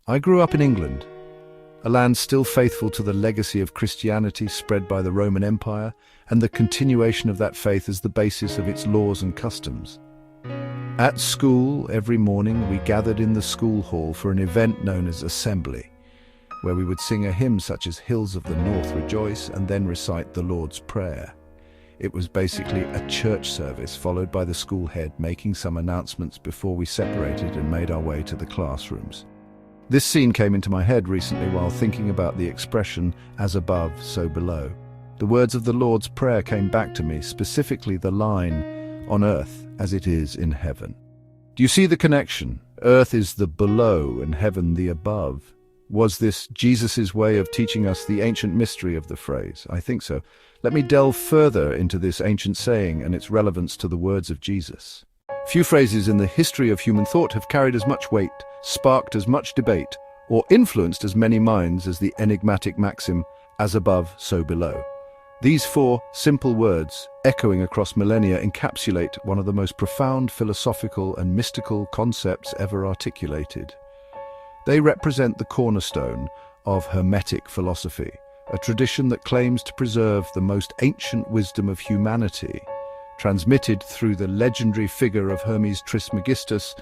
I grew up in England, a land still faithful to the legacy of Christianity spread by the Roman Empire and the continuation of that faith as the basis of its laws and customs. At school, every morning, we gathered in the school hall for an event known as Assembly, where we would sing a hymn such as Hills of the North Rejoice and then recite the Lord's Prayer. It was basically a church service followed by the school head making some announcements before we separated and made our way to the classrooms. This scene came into my head recently while thinking about the expression, as above, so below. The words of the Lord's Prayer came back to me, specifically the line, on earth as it is in heaven. Do you see the connection? Earth is the below and heaven the above. Was this Jesus' way of teaching us the ancient mystery of the phrase? I think so. Let me delve further into this ancient saying and its relevance to the words of Jesus. Few phrases in the history of human thought have carried as much weight, sparked as much debate, or influenced as many minds as the enigmatic maxim, as above, so below. These four simple words, echoing across millennia, encapsulate one of the most profound philosophical and mystical concepts ever articulated. They represent the cornerstone of Hermetic philosophy, a tradition that claims to preserve the most ancient wisdom of humanity, transmitted through the legendary figure of Hermes Trismegistus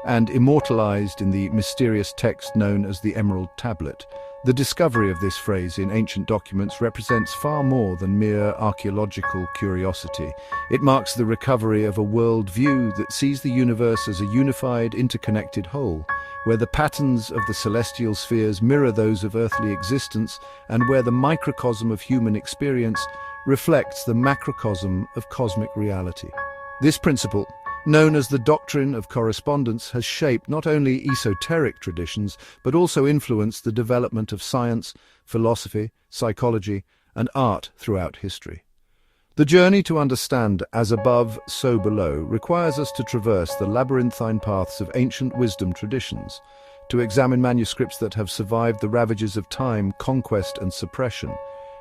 and immortalized in the mysterious text known as the Emerald Tablet. The discovery of this phrase in ancient documents represents far more than mere archaeological curiosity. It marks the recovery of a world view that sees the universe as a unified, interconnected whole, where the patterns of the celestial spheres mirror those of earthly existence and where the microcosm of human experience reflects the macrocosm of cosmic reality. This principle, known as the doctrine of correspondence, has shaped not only esoteric traditions, but also influenced the development of science, philosophy, psychology, and art throughout history. The journey to understand as above, so below requires us to traverse the labyrinthine paths of ancient wisdom traditions, to examine manuscripts that have survived the ravages of time, conquest, and suppression,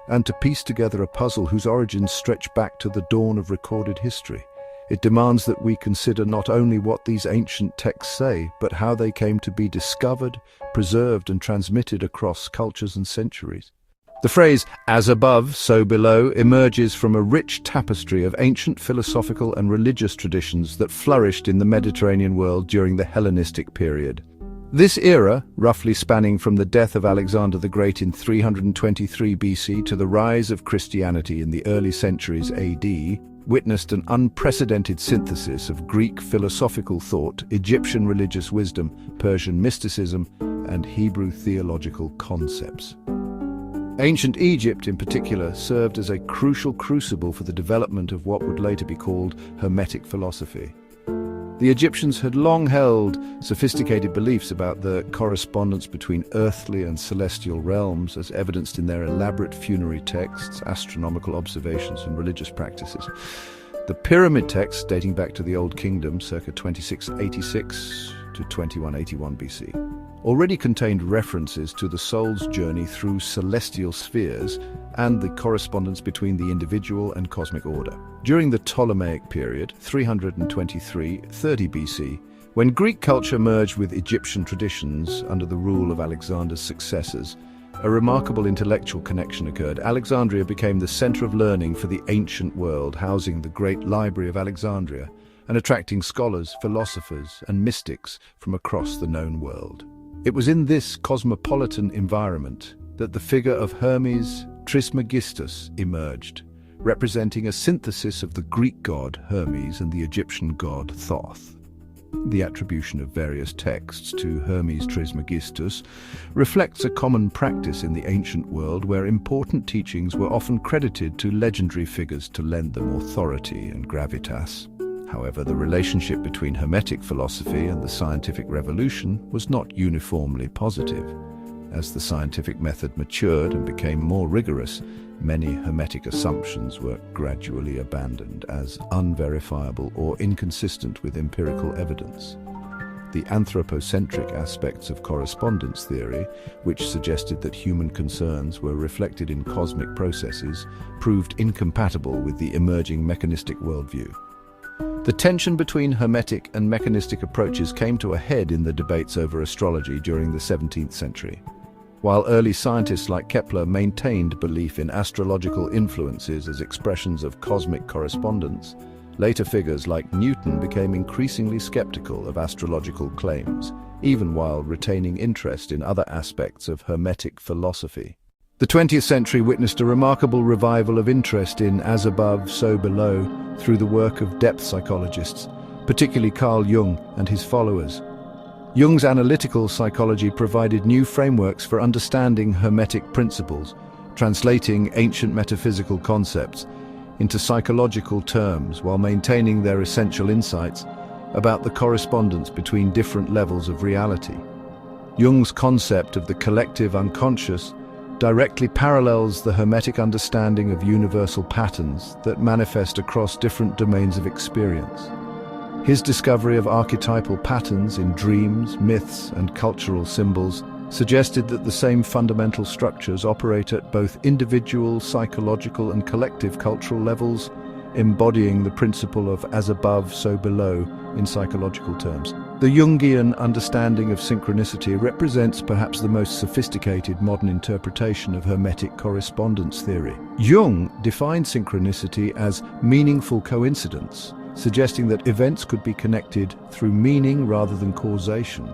and to piece together a puzzle whose origins stretch back to the dawn of recorded history. It demands that we consider not only what these ancient texts say, but how they came to be discovered, preserved, and transmitted across cultures and centuries. The phrase, as above, so below, emerges from a rich tapestry of ancient philosophical and religious traditions that flourished in the Mediterranean world during the Hellenistic period. This era, roughly spanning from the death of Alexander the Great in 323 BC to the rise of Christianity in the early centuries AD, witnessed an unprecedented synthesis of Greek philosophical thought, Egyptian religious wisdom, Persian mysticism, and Hebrew theological concepts. Ancient Egypt, in particular, served as a crucial crucible for the development of what would later be called Hermetic philosophy. The Egyptians had long held sophisticated beliefs about the correspondence between earthly and celestial realms, as evidenced in their elaborate funerary texts, astronomical observations, and religious practices. The pyramid texts, dating back to the Old Kingdom, circa 2686 to 2181 BC, already contained references to the soul's journey through celestial spheres and the correspondence between the individual and cosmic order. During the Ptolemaic period, 323–30 BC, when Greek culture merged with Egyptian traditions under the rule of Alexander's successors, a remarkable intellectual connection occurred. Alexandria became the center of learning for the ancient world, housing the great Library of Alexandria and attracting scholars, philosophers, and mystics from across the known world. It was in this cosmopolitan environment that the figure of Hermes Trismegistus emerged, representing a synthesis of the Greek god Hermes and the Egyptian god Thoth. The attribution of various texts to Hermes Trismegistus reflects a common practice in the ancient world where important teachings were often credited to legendary figures to lend them authority and gravitas. However, the relationship between Hermetic philosophy and the scientific revolution was not uniformly positive. As the scientific method matured and became more rigorous, many Hermetic assumptions were gradually abandoned as unverifiable or inconsistent with empirical evidence. The anthropocentric aspects of correspondence theory, which suggested that human concerns were reflected in cosmic processes, proved incompatible with the emerging mechanistic worldview. The tension between Hermetic and mechanistic approaches came to a head in the debates over astrology during the 17th century. While early scientists like Kepler maintained belief in astrological influences as expressions of cosmic correspondence, later figures like Newton became increasingly skeptical of astrological claims, even while retaining interest in other aspects of Hermetic philosophy. The 20th century witnessed a remarkable revival of interest in as above, so below through the work of depth psychologists, particularly Carl Jung and his followers. Jung's analytical psychology provided new frameworks for understanding Hermetic principles, translating ancient metaphysical concepts into psychological terms while maintaining their essential insights about the correspondence between different levels of reality. Jung's concept of the collective unconscious directly parallels the Hermetic understanding of universal patterns that manifest across different domains of experience. His discovery of archetypal patterns in dreams, myths, and cultural symbols suggested that the same fundamental structures operate at both individual, psychological, and collective cultural levels, embodying the principle of as above, so below in psychological terms. The Jungian understanding of synchronicity represents perhaps the most sophisticated modern interpretation of Hermetic correspondence theory. Jung defined synchronicity as meaningful coincidence, suggesting that events could be connected through meaning rather than causation.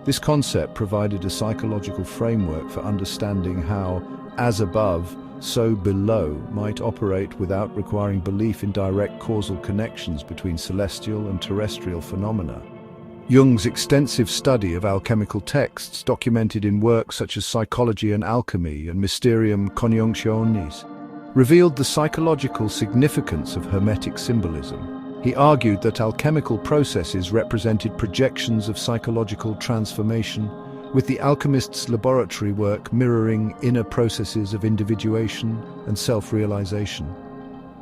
This concept provided a psychological framework for understanding how as above, so below might operate without requiring belief in direct causal connections between celestial and terrestrial phenomena. Jung's extensive study of alchemical texts, documented in works such as Psychology and Alchemy and Mysterium Coniunctionis, revealed the psychological significance of Hermetic symbolism. He argued that alchemical processes represented projections of psychological transformation, with the alchemist's laboratory work mirroring inner processes of individuation and self-realization.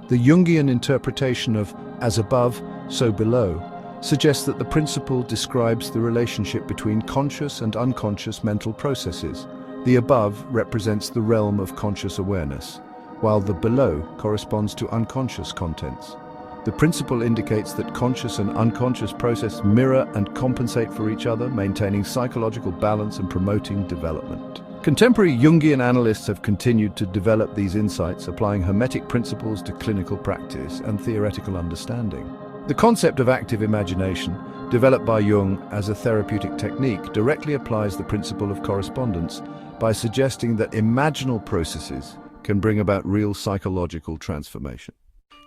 The Jungian interpretation of as above, so below suggests that the principle describes the relationship between conscious and unconscious mental processes. The above represents the realm of conscious awareness, while the below corresponds to unconscious contents. The principle indicates that conscious and unconscious processes mirror and compensate for each other, maintaining psychological balance and promoting development. Contemporary Jungian analysts have continued to develop these insights, applying Hermetic principles to clinical practice and theoretical understanding. The concept of active imagination, developed by Jung as a therapeutic technique, directly applies the principle of correspondence by suggesting that imaginal processes can bring about real psychological transformation.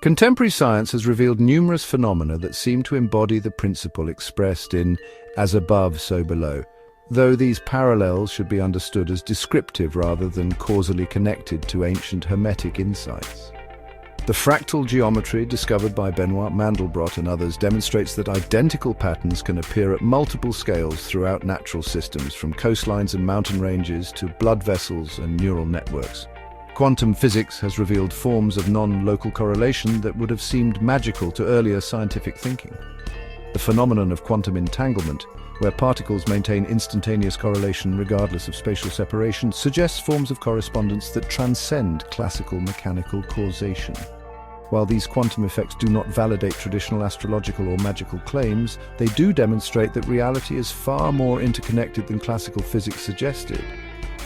Contemporary science has revealed numerous phenomena that seem to embody the principle expressed in as above, so below, though these parallels should be understood as descriptive rather than causally connected to ancient Hermetic insights. The fractal geometry discovered by Benoit Mandelbrot and others demonstrates that identical patterns can appear at multiple scales throughout natural systems, from coastlines and mountain ranges to blood vessels and neural networks. Quantum physics has revealed forms of non-local correlation that would have seemed magical to earlier scientific thinking. The phenomenon of quantum entanglement, where particles maintain instantaneous correlation regardless of spatial separation, suggests forms of correspondence that transcend classical mechanical causation. While these quantum effects do not validate traditional astrological or magical claims, they do demonstrate that reality is far more interconnected than classical physics suggested.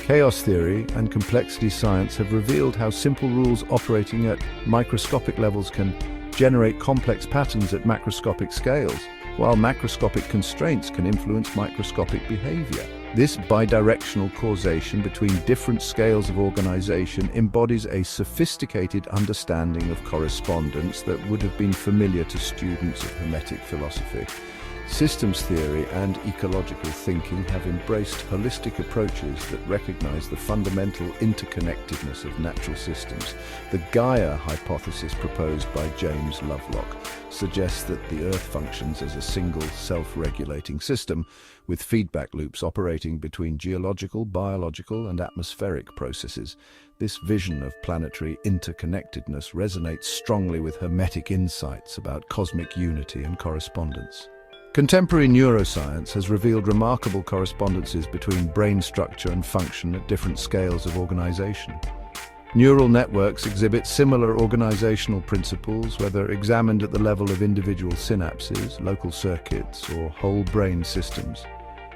Chaos theory and complexity science have revealed how simple rules operating at microscopic levels can generate complex patterns at macroscopic scales, while macroscopic constraints can influence microscopic behavior. This bidirectional causation between different scales of organization embodies a sophisticated understanding of correspondence that would have been familiar to students of Hermetic philosophy. Systems theory and ecological thinking have embraced holistic approaches that recognize the fundamental interconnectedness of natural systems. The Gaia hypothesis proposed by James Lovelock suggests that the Earth functions as a single self-regulating system, with feedback loops operating between geological, biological, and atmospheric processes. This vision of planetary interconnectedness resonates strongly with Hermetic insights about cosmic unity and correspondence. Contemporary neuroscience has revealed remarkable correspondences between brain structure and function at different scales of organization. Neural networks exhibit similar organizational principles, whether examined at the level of individual synapses, local circuits, or whole brain systems.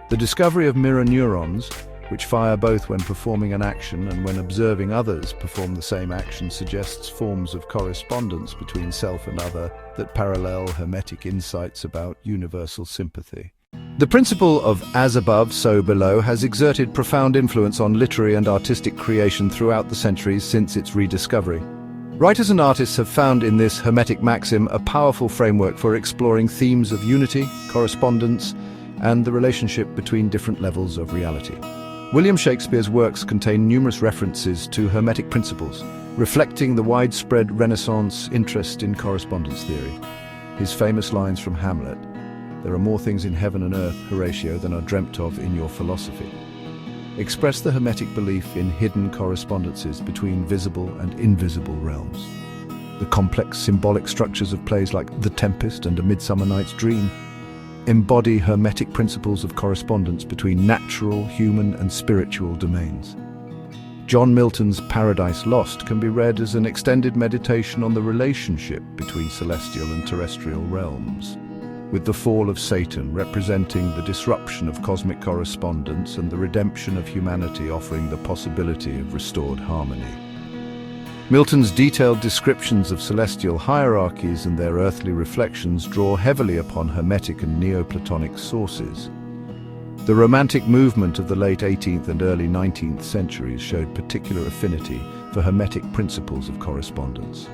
The discovery of mirror neurons, which fire both when performing an action and when observing others perform the same action, suggests forms of correspondence between self and other that parallel Hermetic insights about universal sympathy. The principle of as above, so below has exerted profound influence on literary and artistic creation throughout the centuries since its rediscovery. Writers and artists have found in this Hermetic maxim a powerful framework for exploring themes of unity, correspondence, and the relationship between different levels of reality. William Shakespeare's works contain numerous references to Hermetic principles, reflecting the widespread Renaissance interest in correspondence theory. His famous lines from Hamlet, "There are more things in heaven and earth, Horatio, than are dreamt of in your philosophy," express the Hermetic belief in hidden correspondences between visible and invisible realms. The complex symbolic structures of plays like The Tempest and A Midsummer Night's Dream embody Hermetic principles of correspondence between natural, human, and spiritual domains. John Milton's Paradise Lost can be read as an extended meditation on the relationship between celestial and terrestrial realms, with the fall of Satan representing the disruption of cosmic correspondence and the redemption of humanity offering the possibility of restored harmony. Milton's detailed descriptions of celestial hierarchies and their earthly reflections draw heavily upon Hermetic and Neoplatonic sources. The Romantic movement of the late 18th and early 19th centuries showed particular affinity for Hermetic principles of correspondence.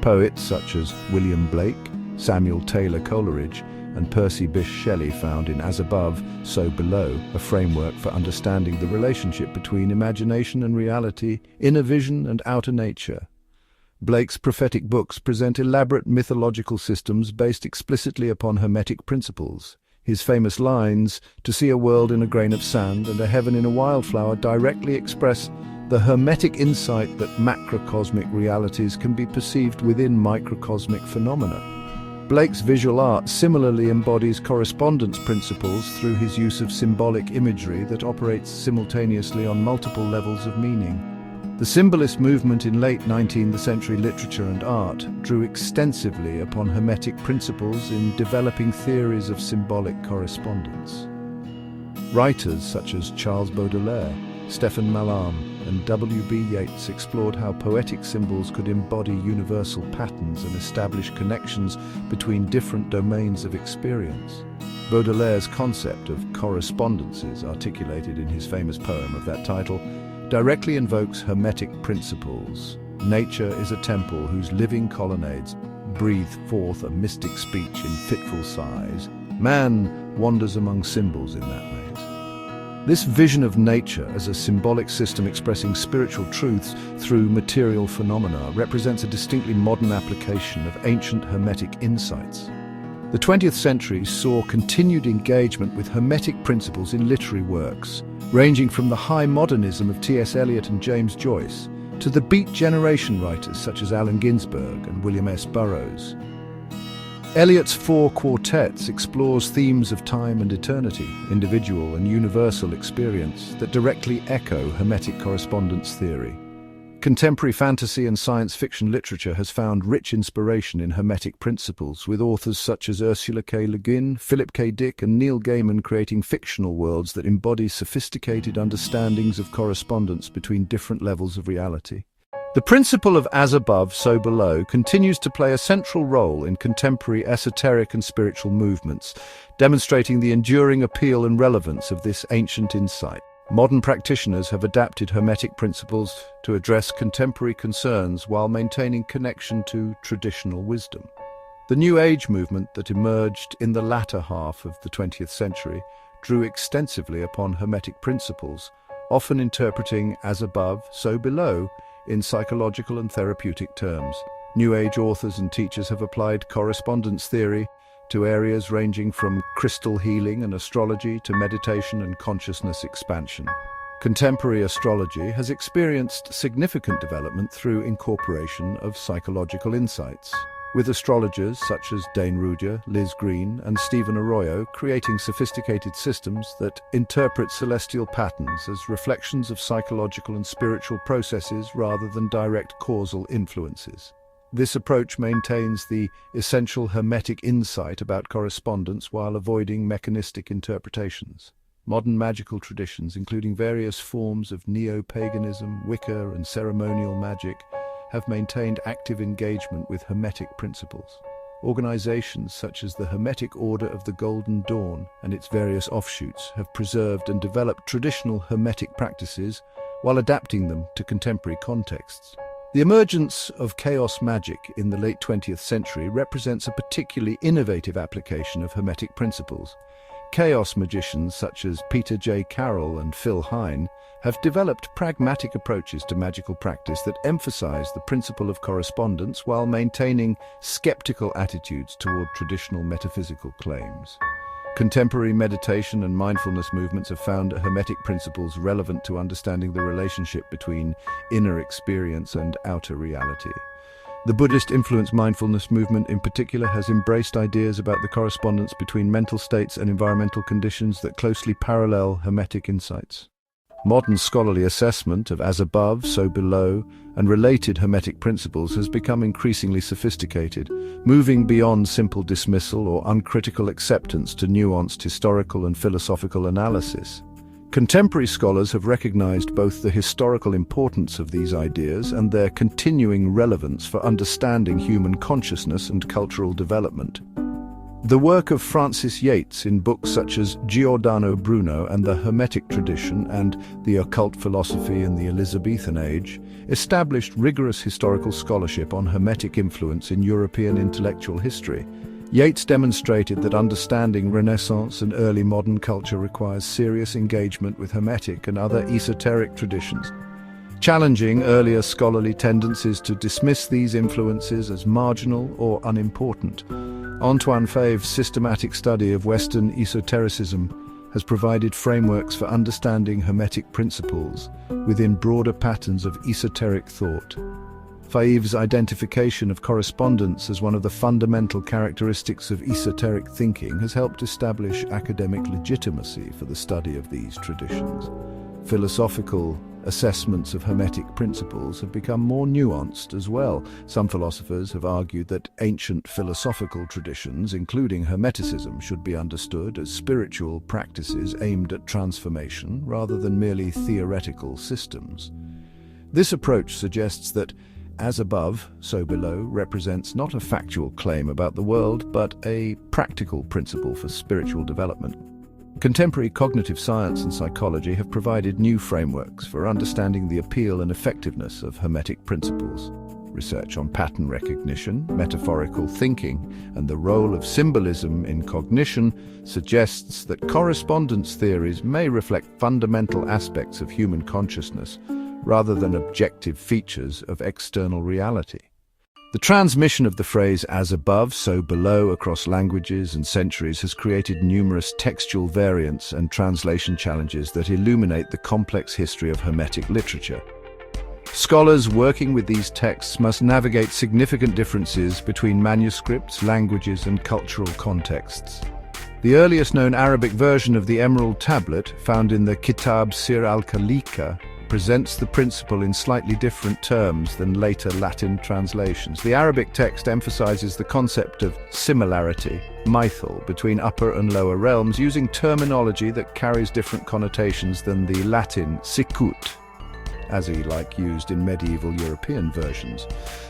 Poets such as William Blake, Samuel Taylor Coleridge, and Percy Bysshe Shelley found in As Above, So Below a framework for understanding the relationship between imagination and reality, inner vision and outer nature. Blake's prophetic books present elaborate mythological systems based explicitly upon Hermetic principles. His famous lines, "To see a world in a grain of sand and a heaven in a wildflower," directly express the Hermetic insight that macrocosmic realities can be perceived within microcosmic phenomena. Blake's visual art similarly embodies correspondence principles through his use of symbolic imagery that operates simultaneously on multiple levels of meaning. The symbolist movement in late 19th century literature and art drew extensively upon Hermetic principles in developing theories of symbolic correspondence. Writers such as Charles Baudelaire, Stephen Mallarmé, and W.B. Yeats explored how poetic symbols could embody universal patterns and establish connections between different domains of experience. Baudelaire's concept of correspondences, articulated in his famous poem of that title, directly invokes Hermetic principles. Nature is a temple whose living colonnades breathe forth a mystic speech in fitful sighs. Man wanders among symbols in that maze. This vision of nature as a symbolic system expressing spiritual truths through material phenomena represents a distinctly modern application of ancient Hermetic insights. The 20th century saw continued engagement with Hermetic principles in literary works, ranging from the high modernism of T.S. Eliot and James Joyce to the Beat Generation writers such as Allen Ginsberg and William S. Burroughs. Eliot's Four Quartets explores themes of time and eternity, individual and universal experience that directly echo Hermetic correspondence theory. Contemporary fantasy and science fiction literature has found rich inspiration in Hermetic principles, with authors such as Ursula K. Le Guin, Philip K. Dick, and Neil Gaiman creating fictional worlds that embody sophisticated understandings of correspondence between different levels of reality. The principle of as above, so below continues to play a central role in contemporary esoteric and spiritual movements, demonstrating the enduring appeal and relevance of this ancient insight. Modern practitioners have adapted Hermetic principles to address contemporary concerns while maintaining connection to traditional wisdom. The New Age movement that emerged in the latter half of the 20th century drew extensively upon Hermetic principles, often interpreting as above, so below in psychological and therapeutic terms. New Age authors and teachers have applied correspondence theory to areas ranging from crystal healing and astrology to meditation and consciousness expansion. Contemporary astrology has experienced significant development through incorporation of psychological insights, with astrologers such as Dane Rudhyar, Liz Green, and Stephen Arroyo creating sophisticated systems that interpret celestial patterns as reflections of psychological and spiritual processes rather than direct causal influences. This approach maintains the essential hermetic insight about correspondence while avoiding mechanistic interpretations. Modern magical traditions, including various forms of neo-paganism, Wicca, and ceremonial magic, have maintained active engagement with Hermetic principles. Organizations such as the Hermetic Order of the Golden Dawn and its various offshoots have preserved and developed traditional Hermetic practices while adapting them to contemporary contexts. The emergence of chaos magic in the late 20th century represents a particularly innovative application of Hermetic principles. Chaos magicians such as Peter J. Carroll and Phil Hine have developed pragmatic approaches to magical practice that emphasize the principle of correspondence while maintaining skeptical attitudes toward traditional metaphysical claims. Contemporary meditation and mindfulness movements have found Hermetic principles relevant to understanding the relationship between inner experience and outer reality. The Buddhist-influenced mindfulness movement in particular has embraced ideas about the correspondence between mental states and environmental conditions that closely parallel Hermetic insights. Modern scholarly assessment of as above, so below, and related Hermetic principles has become increasingly sophisticated, moving beyond simple dismissal or uncritical acceptance to nuanced historical and philosophical analysis. Contemporary scholars have recognized both the historical importance of these ideas and their continuing relevance for understanding human consciousness and cultural development. The work of Francis Yates in books such as Giordano Bruno and the Hermetic Tradition and The Occult Philosophy in the Elizabethan Age established rigorous historical scholarship on Hermetic influence in European intellectual history. Yates demonstrated that understanding Renaissance and early modern culture requires serious engagement with Hermetic and other esoteric traditions, challenging earlier scholarly tendencies to dismiss these influences as marginal or unimportant. Antoine Faivre's systematic study of Western esotericism has provided frameworks for understanding Hermetic principles within broader patterns of esoteric thought. Faivre's identification of correspondence as one of the fundamental characteristics of esoteric thinking has helped establish academic legitimacy for the study of these traditions. Philosophical assessments of Hermetic principles have become more nuanced as well. Some philosophers have argued that ancient philosophical traditions, including Hermeticism, should be understood as spiritual practices aimed at transformation rather than merely theoretical systems. This approach suggests that as above, so below represents not a factual claim about the world, but a practical principle for spiritual development. Contemporary cognitive science and psychology have provided new frameworks for understanding the appeal and effectiveness of Hermetic principles. Research on pattern recognition, metaphorical thinking, and the role of symbolism in cognition suggests that correspondence theories may reflect fundamental aspects of human consciousness rather than objective features of external reality. The transmission of the phrase as above, so below across languages and centuries has created numerous textual variants and translation challenges that illuminate the complex history of Hermetic literature. Scholars working with these texts must navigate significant differences between manuscripts, languages, and cultural contexts. The earliest known Arabic version of the Emerald Tablet, found in the Kitab Sir al-Khaliqa, presents the principle in slightly different terms than later Latin translations. The Arabic text emphasizes the concept of similarity, mythal, between upper and lower realms, using terminology that carries different connotations than the Latin sicut, as-like used in medieval European versions.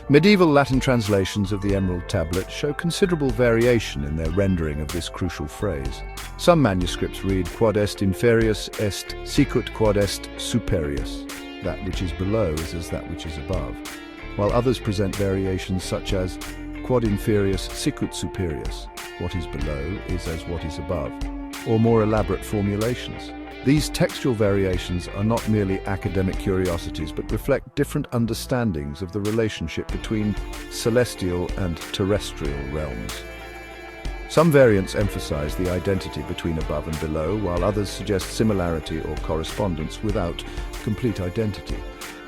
Medieval Latin translations of the Emerald Tablet show considerable variation in their rendering of this crucial phrase. Some manuscripts read quod est inferius est sicut quod est superius, that which is below is as that which is above, while others present variations such as quod inferius sicut superius, what is below is as what is above, or more elaborate formulations. These textual variations are not merely academic curiosities, but reflect different understandings of the relationship between celestial and terrestrial realms. Some variants emphasize the identity between above and below, while others suggest similarity or correspondence without complete identity.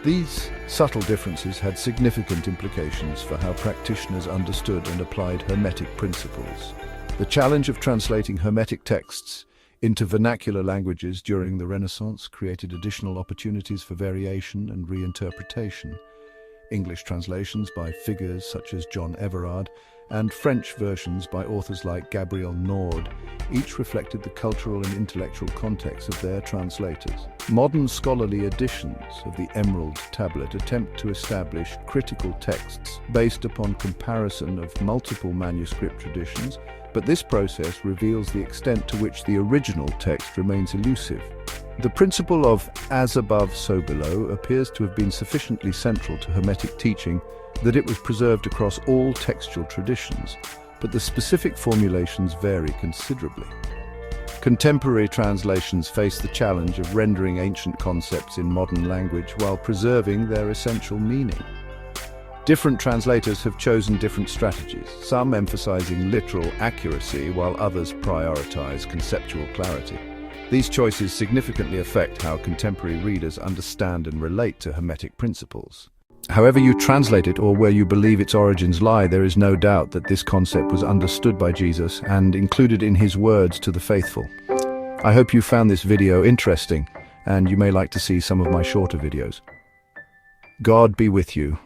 These subtle differences had significant implications for how practitioners understood and applied Hermetic principles. The challenge of translating Hermetic texts into vernacular languages during the Renaissance created additional opportunities for variation and reinterpretation. English translations by figures such as John Everard and French versions by authors like Gabriel Nord each reflected the cultural and intellectual context of their translators. Modern scholarly editions of the Emerald Tablet attempt to establish critical texts based upon comparison of multiple manuscript traditions, but this process reveals the extent to which the original text remains elusive. The principle of as above, so below appears to have been sufficiently central to Hermetic teaching that it was preserved across all textual traditions, but the specific formulations vary considerably. Contemporary translations face the challenge of rendering ancient concepts in modern language while preserving their essential meaning. Different translators have chosen different strategies, some emphasizing literal accuracy while others prioritize conceptual clarity. These choices significantly affect how contemporary readers understand and relate to Hermetic principles. However you translate it or where you believe its origins lie, there is no doubt that this concept was understood by Jesus and included in his words to the faithful. I hope you found this video interesting, and you may like to see some of my shorter videos. God be with you.